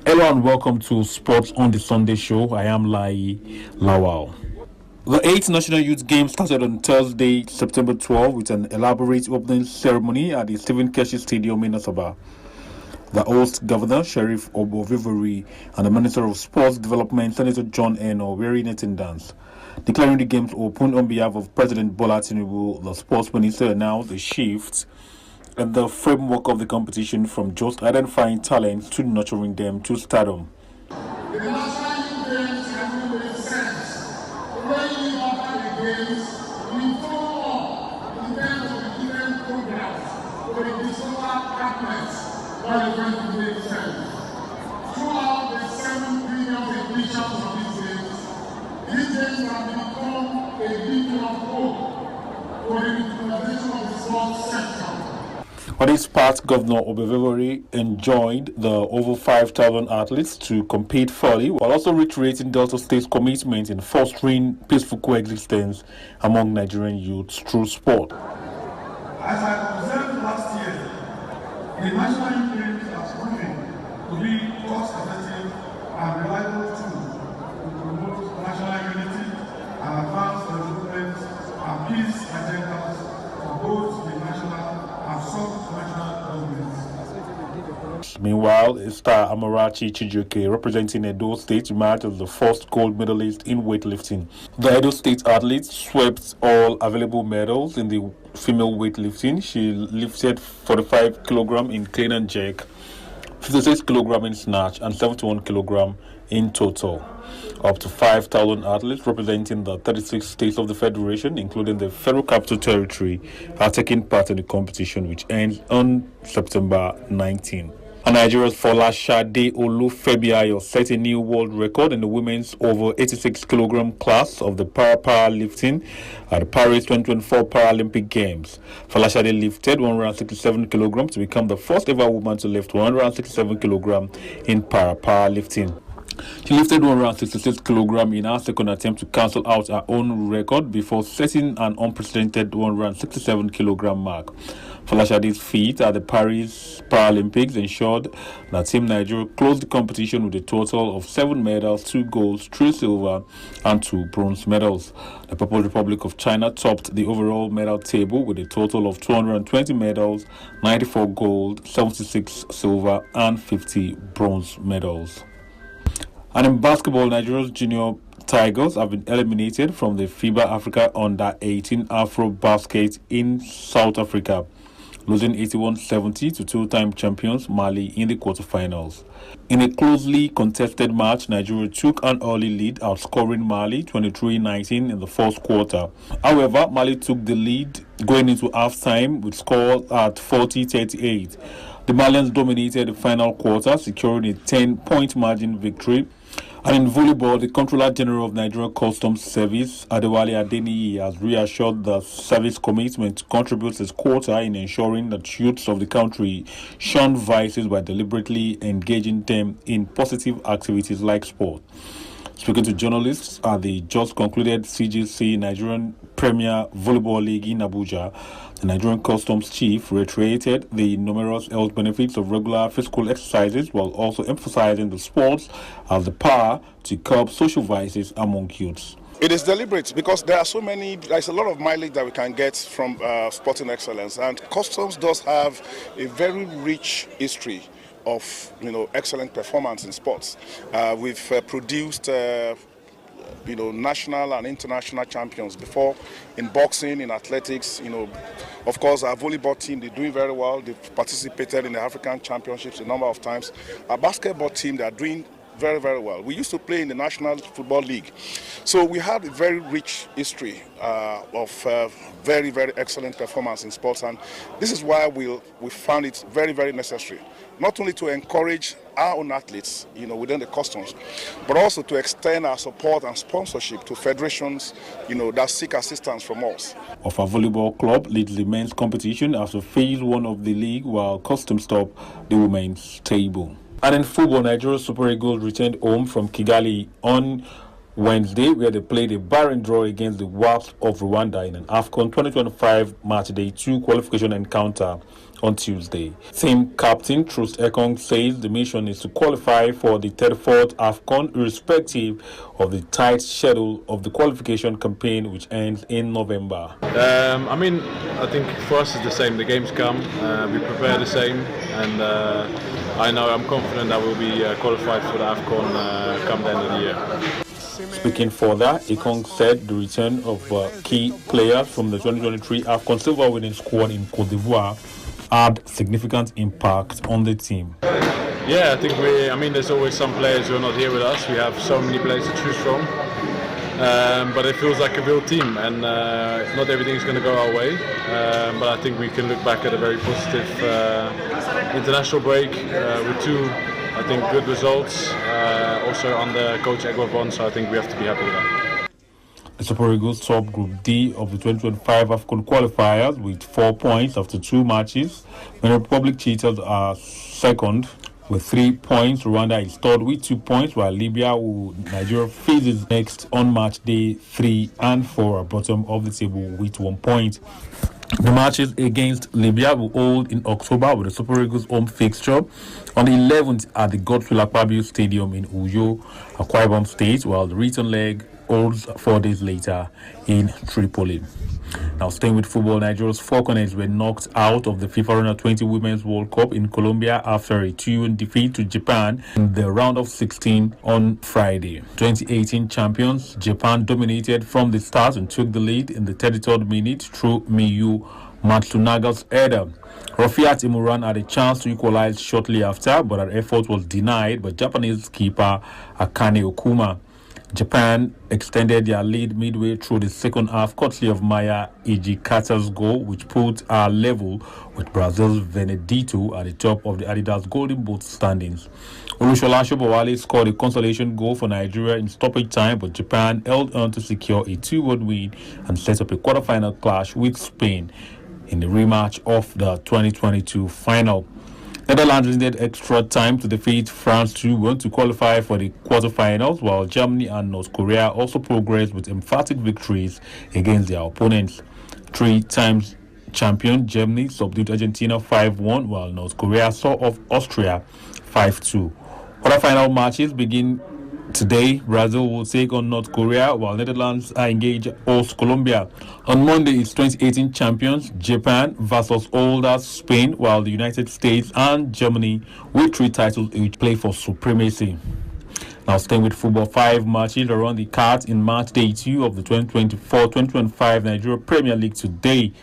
Hello and welcome to Sports on the Sunday Show. I am Lai Lawal. The 8th National Youth Games started on Thursday, September 12, with an elaborate opening ceremony at the Stephen Keshi Stadium in Asaba. The host governor, Sheriff Obovivori, and the Minister of Sports Development, Senator John Eno, were in attendance. Declaring the games open on behalf of President Bola Tinubu, the sports minister announced a shift and the framework of the competition from just identifying talents to nurturing them to stardom. The National Youth Games have made sense. When you offer the games, we follow up in terms of the different programs for the disorder partners that is going to make sense. Throughout the 7 previous editions of these games have become a beacon of hope for the utilization of the sports sector. On his part, Governor Obevevori enjoined the over 5,000 athletes to compete fairly, while also reiterating Delta State's commitment in fostering peaceful coexistence among Nigerian youths through sport. As I observed last year, the National Youth Games has proven to be cost-effective and reliable tool to promote national unity and advance the development and peace agendas for both the national and sub-national governments. Meanwhile, star Amarachi Chijoke, representing Edo State, emerged as the first gold medalist in weightlifting. The Edo State athlete swept all available medals in the female weightlifting. She lifted 45 kg in clean and jerk, 56 kg in snatch, and 71 kg in total. Up to 5,000 athletes representing the 36 states of the Federation, including the Federal Capital Territory, are taking part in the competition, which ends on September 19. And Nigeria's Folashade Olufebiayo set a new world record in the women's over 86 kg class of the powerlifting at the Paris 2024 Paralympic Games. Folashade lifted 167 kg to become the first ever woman to lift 167 kg in powerlifting. She lifted 166 kg in her second attempt to cancel out her own record before setting an unprecedented 167 kg mark. Folashade's feat at the Paris Paralympics ensured that Team Nigeria closed the competition with a total of 7 medals, 2 golds, 3 silver, and 2 bronze medals. The People's Republic of China topped the overall medal table with a total of 220 medals, 94 gold, 76 silver, and 50 bronze medals. And in basketball, Nigeria's junior Tigers have been eliminated from the FIBA Africa Under-18 Afro Basket in South Africa, losing 81-70 to two-time champions Mali in the quarterfinals. In a closely contested match, Nigeria took an early lead, outscoring Mali 23-19 in the first quarter. However, Mali took the lead going into halftime with score at 40-38. The Malians dominated the final quarter, securing a 10-point margin victory. And in volleyball, the Controller General of Nigeria Customs Service, Adewale Adeniyi, has reassured the service commitment to contribute its quota in ensuring that youths of the country shun vices by deliberately engaging them in positive activities like sport. Speaking to journalists at the just concluded CGC Nigerian Premier Volleyball League in Abuja, the Nigerian Customs Chief reiterated the numerous health benefits of regular physical exercises while also emphasizing the sports as the power to curb social vices among youths. It is deliberate because there's a lot of mileage that we can get from sporting excellence, and Customs does have a very rich history of excellent performance in sports. We've produced national and international champions before in boxing, in athletics. Of course, our volleyball team, they're doing very well. They've participated in the African Championships a number of times. Our basketball team, they are doing very, very well. We used to play in the National Football League. So we have a very rich history of very, very excellent performance in sports. And this is why we found it very, very necessary, not only to encourage our own athletes, within the customs, but also to extend our support and sponsorship to federations, that seek assistance from us. Of our volleyball club leads the men's competition after phase 1 of the league, while Customs top the women's table. And in football, Nigeria Super Eagles returned home from Kigali on Wednesday, where they played a barren draw against the Wasps of Rwanda in an AFCON 2025 Match Day 2 qualification encounter on Tuesday. Team captain Troost Ekong says the mission is to qualify for the 34th AFCON irrespective of the tight schedule of the qualification campaign, which ends in November. I think for us it's the same. The games come, we prepare the same, and I'm confident that we'll be qualified for the AFCON come the end of the year. Speaking further, Ekong said the return of key players from the 2023 AFCON silver winning squad in Côte d'Ivoire had significant impact on the team. Yeah, I think there's always some players who are not here with us. We have so many players to choose from, but it feels like a real team, and not everything is going to go our way. But I think we can look back at a very positive international break with two, I think, good results, also under Coach Egwavon, so I think we have to be happy with that. The Super Eagles top Group D of the 2025 AFCON qualifiers with 4 points after 2 matches. The Republic Cheetahs are second with 3 points. Rwanda is third with 2 points, while Libya, who Nigeria faces next on match day 3 and 4, are bottom of the table with 1 point. The matches against Libya will hold in October, with the Super Eagles home fixture on the 11th at the Godswill Akpabio Stadium in Uyo, Akwa Ibom State, while the return leg holds 4 days later in Tripoli. Now, staying with football, Nigeria's Falconers were knocked out of the FIFA Under-20 Women's World Cup in Colombia after a 2-1 defeat to Japan in the round of 16 on Friday. 2018 champions, Japan dominated from the start and took the lead in the 33rd minute through Miyu Matsunaga's header. Rafiat Imuran had a chance to equalize shortly after, but her effort was denied by Japanese keeper Akane Okuma. Japan extended their lead midway through the second half, courtesy of Maya Ijikata's goal, which put her level with Brazil's Venedito at the top of the Adidas Golden Boot standings. Olusola Sobowale scored a consolation goal for Nigeria in stoppage time, but Japan held on to secure a 2-1 win and set up a quarter-final clash with Spain in the rematch of the 2022 final. Netherlands needed extra time to defeat France 2-1 to qualify for the quarterfinals, while Germany and North Korea also progressed with emphatic victories against their opponents. 3 times champion Germany subdued Argentina 5-1, while North Korea saw off Austria 5-2. Quarterfinal matches begin today. Brazil will take on North Korea, while Netherlands are engaged host Colombia. On Monday, it's 2018 champions Japan versus holders Spain, while the United States and Germany, with 3 titles each, play for supremacy. Now, staying with football, 5 matches are on the cards in match day 2 of the 2024-2025 Nigeria Premier League today.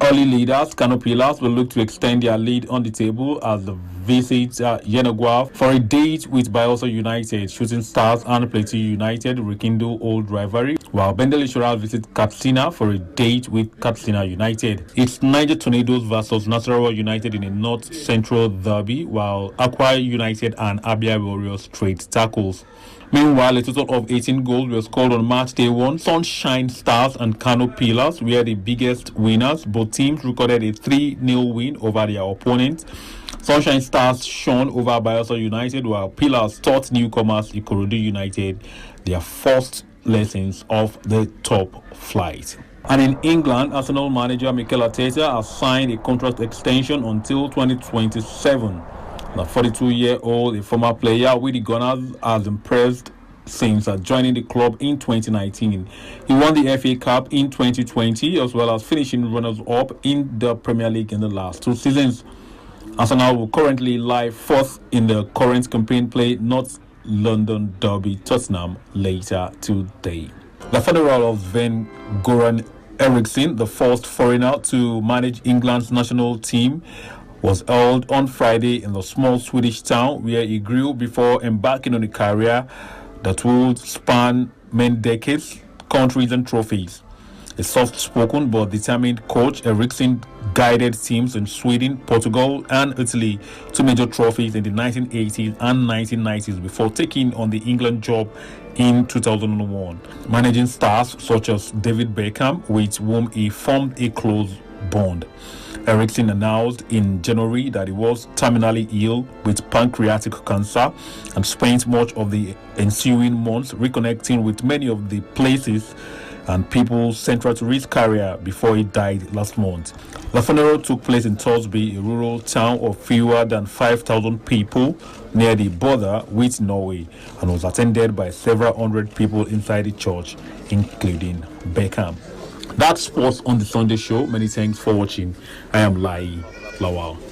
Early leaders, Kano Pillars, will look to extend their lead on the table as the visit Yenagoa for a date with Bayelsa United. Shooting Stars and Plateau United rekindle old rivalry, while Bendel Insurance visit Katsina for a date with Katsina United. It's Niger Tornadoes versus Nasarawa United in a North Central derby, while Akwa United and Abia Warriors trade tackles. Meanwhile, a total of 18 goals were scored on match day 1. Sunshine Stars and Kano Pillars were the biggest winners. Both teams recorded a 3-0 win over their opponents. Sunshine Stars shone over Bayelsa United, while Pillars taught newcomers Ikorodu United their first lessons of the top flight. And in England, Arsenal manager Mikel Arteta has signed a contract extension until 2027. The 42-year-old, a former player with the Gunners, has impressed since joining the club in 2019. He won the FA Cup in 2020, as well as finishing runners-up in the Premier League in the last 2 seasons. Arsenal will currently lie 4th in the current campaign, play North London derby Tottenham later today. The funeral of Sven Goran Eriksson, the first foreigner to manage England's national team, was held on Friday in the small Swedish town where he grew before embarking on a career that would span many decades, countries and trophies. A soft-spoken but determined coach, Eriksson guided teams in Sweden, Portugal and Italy to major trophies in the 1980s and 1990s before taking on the England job in 2001, managing stars such as David Beckham, with whom he formed a close bond. Eriksson announced in January that he was terminally ill with pancreatic cancer and spent much of the ensuing months reconnecting with many of the places and people central to his career before he died last month. The funeral took place in Torsby, a rural town of fewer than 5,000 people near the border with Norway, and was attended by several hundred people inside the church, including Beckham. That's sports on the Sunday show. Many thanks for watching. I am Lai Lawal.